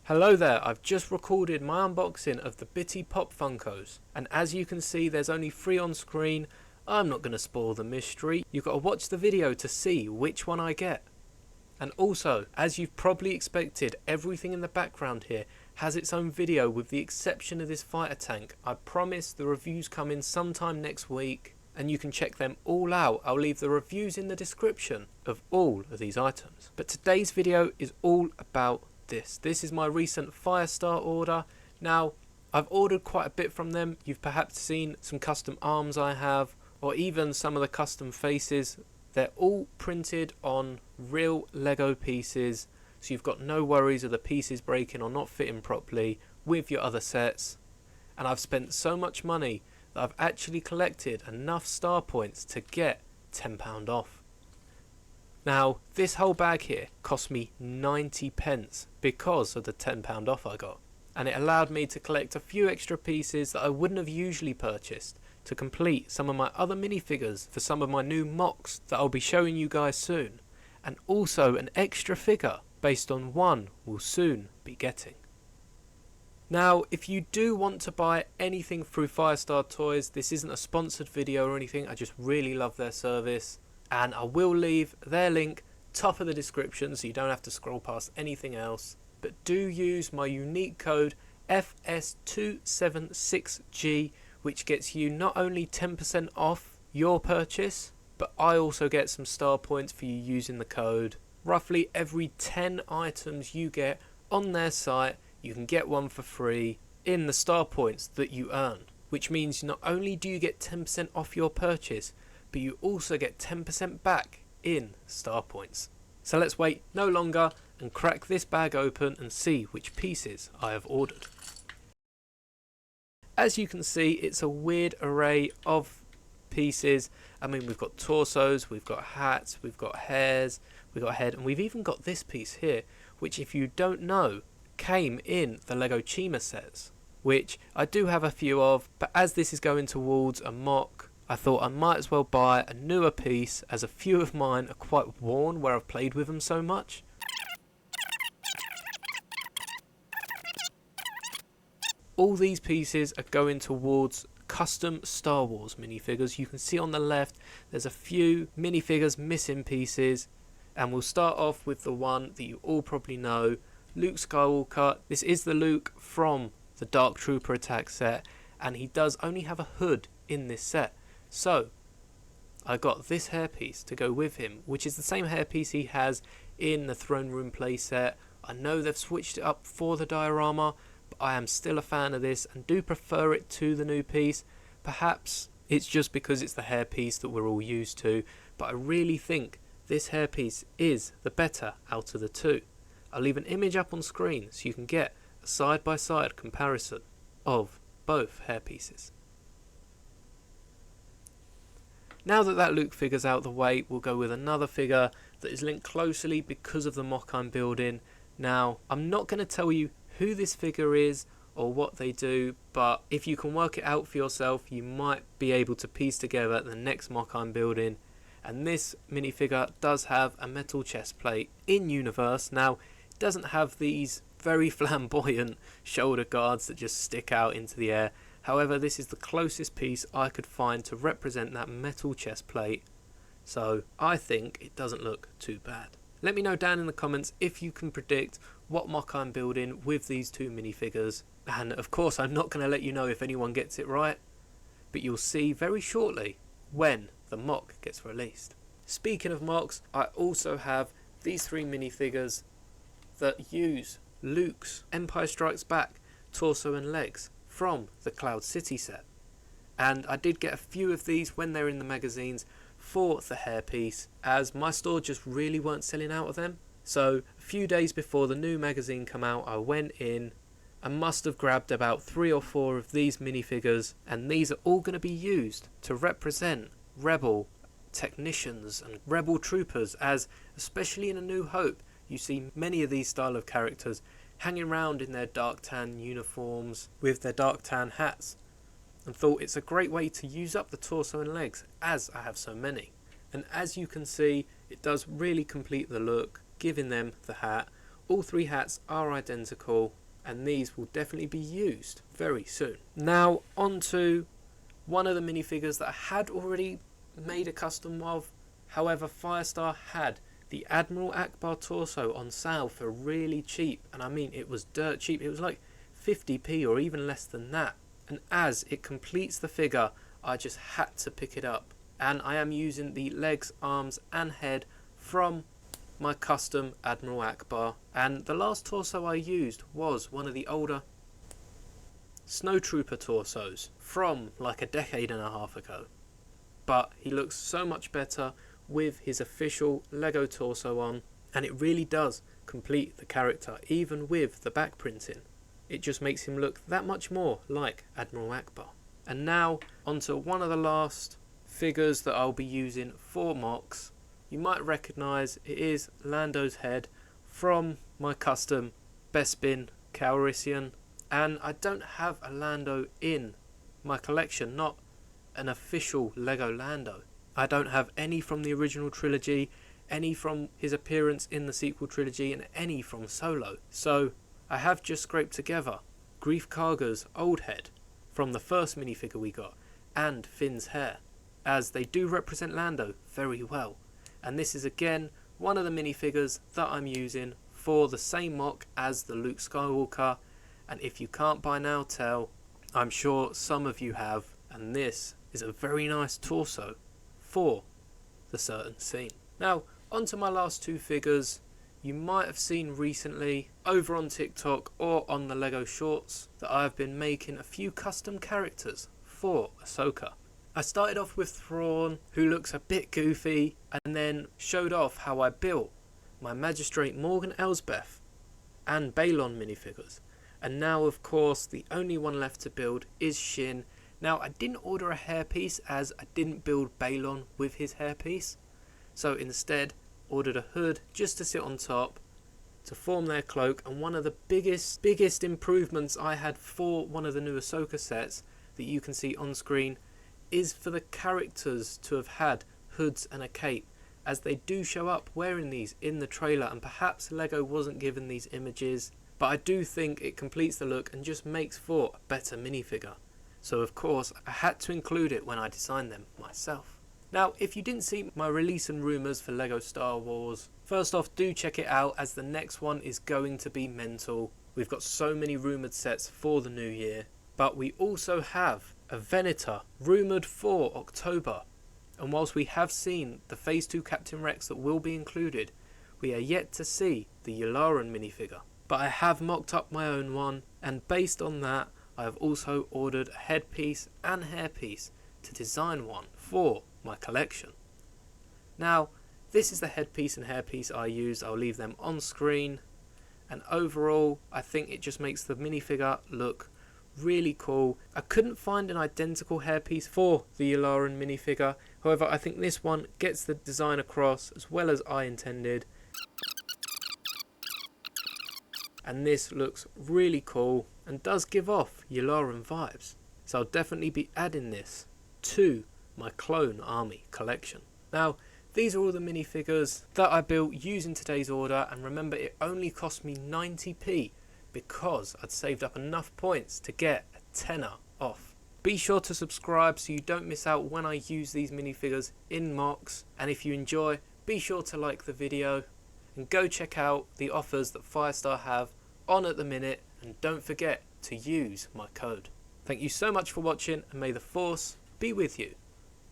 Hello there, I've just recorded my unboxing of the Bitty Pop Funkos, and as you can see there's only 3 on screen. I'm not going to spoil the mystery, you've got to watch the video to see which one I get. And also, as you've probably expected, everything in the background here has its own video with the exception of this fighter tank. I promise the reviews come in sometime next week and you can check them all out. I'll leave the reviews in the description of all of these items. But today's video is all about this. This is my recent Firestar order. Now, I've ordered quite a bit from them. You've perhaps seen some custom arms I have, or even some of the custom faces. They're all printed on real Lego pieces, so you've got no worries of the pieces breaking or not fitting properly with your other sets. And I've spent so much money that I've actually collected enough star points to get £10 off. Now, this whole bag here cost me 90 pence because of the £10 off I got, and it allowed me to collect a few extra pieces that I wouldn't have usually purchased to complete some of my other minifigures for some of my new mocks that I'll be showing you guys soon, and also an extra figure based on one we'll soon be getting. Now, if you do want to buy anything through Firestar Toys, this isn't a sponsored video or anything, I just really love their service, and I will leave their link top of the description so you don't have to scroll past anything else. But do use my unique code FS276G, which gets you not only 10% off your purchase, but I also get some star points for you using the code. Roughly every 10 items you get on their site, you can get one for free in the star points that you earn, which means not only do you get 10% off your purchase, but you also get 10% back in star points. So let's wait no longer and crack this bag open and see which pieces I have ordered. As you can see, it's a weird array of pieces. I mean, we've got torsos, we've got hats, we've got hairs, we've got a head, and we've even got this piece here, which if you don't know, came in the Lego Chima sets, which I do have a few of, but as this is going towards a mock, I thought I might as well buy a newer piece, as a few of mine are quite worn where I've played with them so much. All these pieces are going towards custom Star Wars minifigures. You can see on the left there's a few minifigures missing pieces, and we'll start off with the one that you all probably know, Luke Skywalker. This is the Luke from the Dark Trooper Attack set, and he does only have a hood in this set. So I got this hairpiece to go with him, which is the same hairpiece he has in the Throne Room playset. I know they've switched it up for the diorama, but I am still a fan of this and do prefer it to the new piece. Perhaps it's just because it's the hairpiece that we're all used to, but I really think this hairpiece is the better out of the two. I'll leave an image up on screen so you can get a side-by-side comparison of both hairpieces. Now that Luke figure's out of the way, we'll go with another figure that is linked closely because of the mock I'm building. Now, I'm not going to tell you who this figure is or what they do, but if you can work it out for yourself, you might be able to piece together the next mock I'm building. And this minifigure does have a metal chest plate in universe. Now, it doesn't have these very flamboyant shoulder guards that just stick out into the air. However, this is the closest piece I could find to represent that metal chest plate, so I think it doesn't look too bad. Let me know down in the comments if you can predict what mock I'm building with these two minifigures, and of course I'm not going to let you know if anyone gets it right, but you'll see very shortly when the mock gets released. Speaking of mocks, I also have these 3 minifigures that use Luke's Empire Strikes Back torso and legs from the Cloud City set, and I did get a few of these when they're in the magazines for the hairpiece, as my store just really weren't selling out of them. So a few days before the new magazine come out, I went in and must have grabbed about 3 or 4 of these minifigures, and these are all going to be used to represent Rebel technicians and Rebel troopers, as especially in A New Hope you see many of these style of characters hanging around in their dark tan uniforms with their dark tan hats, and thought it's a great way to use up the torso and legs as I have so many. And as you can see, it does really complete the look, giving them the hat, all 3 hats are identical, and these will definitely be used very soon. Now on to one of the minifigures that I had already made a custom of. However, Firestar had the Admiral Akbar torso on sale for really cheap, and I mean it was dirt cheap. It was like 50p or even less than that, and as it completes the figure I just had to pick it up. And I am using the legs, arms and head from my custom Admiral Akbar, and the last torso I used was one of the older Snowtrooper torsos from like a decade and a half ago, but he looks so much better with his official Lego torso on, and it really does complete the character even with the back printing. It just makes him look that much more like Admiral Akbar. And now onto one of the last figures that I'll be using for mocks. You might recognise it is Lando's head from my custom Bespin Calrissian, and I don't have a Lando in my collection, not an official Lego Lando. I don't have any from the original trilogy, any from his appearance in the sequel trilogy, and any from Solo. So I have just scraped together Grief Karga's old head from the first minifigure we got, and Finn's hair, as they do represent Lando very well. And this is again one of the minifigures that I'm using for the same mock as the Luke Skywalker, and if you can't by now tell, I'm sure some of you have, and this is a very nice torso for the certain scene. Now onto my last 2 figures. You might have seen recently over on TikTok or on the Lego Shorts that I've been making a few custom characters for Ahsoka. I started off with Thrawn, who looks a bit goofy, and then showed off how I built my Magistrate Morgan Elsbeth and Balon minifigures. And now of course the only one left to build is Shin. Now I didn't order a hairpiece as I didn't build Balon with his hairpiece, so instead ordered a hood just to sit on top to form their cloak. And one of the biggest improvements I had for one of the new Ahsoka sets that you can see on screen is for the characters to have had hoods and a cape, as they do show up wearing these in the trailer, and perhaps Lego wasn't given these images, but I do think it completes the look and just makes for a better minifigure. So of course I had to include it when I designed them myself. Now if you didn't see my release and rumours for Lego Star Wars, first off do check it out, as the next one is going to be mental. We've got so many rumoured sets for the new year, but we also have a Venator rumoured for October, and whilst we have seen the Phase 2 Captain Rex that will be included, we are yet to see the Yularen minifigure. But I have mocked up my own one, and based on that I have also ordered a headpiece and hairpiece to design one for my collection. Now this is the headpiece and hairpiece I used. I'll leave them on screen, and overall I think it just makes the minifigure look really cool. I couldn't find an identical hairpiece for the Yularen minifigure, however I think this one gets the design across as well as I intended, and this looks really cool and does give off Yularen vibes. So I'll definitely be adding this to my clone army collection. Now these are all the minifigures that I built using today's order, and remember it only cost me 90p because I'd saved up enough points to get a tenner off. Be sure to subscribe so you don't miss out when I use these minifigures in mocks, and if you enjoy be sure to like the video and go check out the offers that Firestar have on at the minute, and don't forget to use my code. Thank you so much for watching, and may the Force be with you.